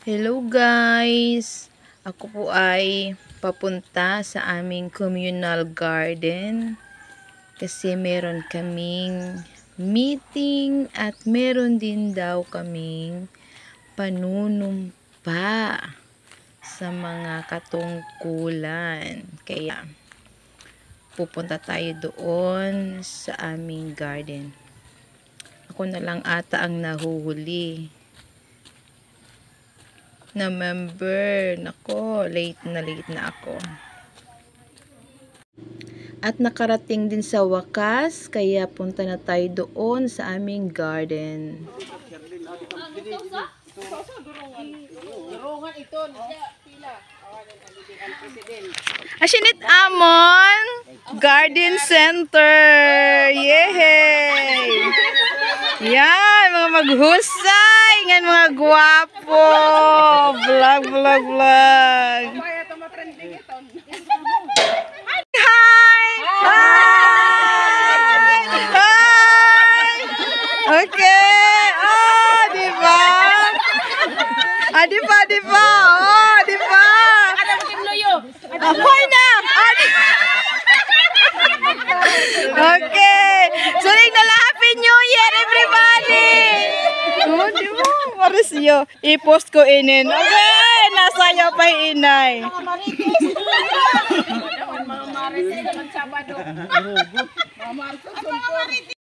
Hello guys! Ako po ay papunta sa aming communal garden kasi meron kaming meeting at meron din daw kaming panunumpa sa mga katungkulan. Kaya pupunta tayo doon sa aming garden. Ako na lang ata ang nahuhuli na member. Nako, late na ako. At nakarating din sa wakas, kaya punta na tayo doon sa aming garden. Asinit Amon Garden Center. Yehey! Yan, mga maghusay, ngan mga gwapo. Vlog. Hi! Okay. Diba? Diba? Diba? Ahoy na! Okay. Suling na Happy New Year, everybody! Diba? Marisyo. I-post ko inin. Okay. Nasayo pa inay. Mga marites naman Sabado. Mga marites.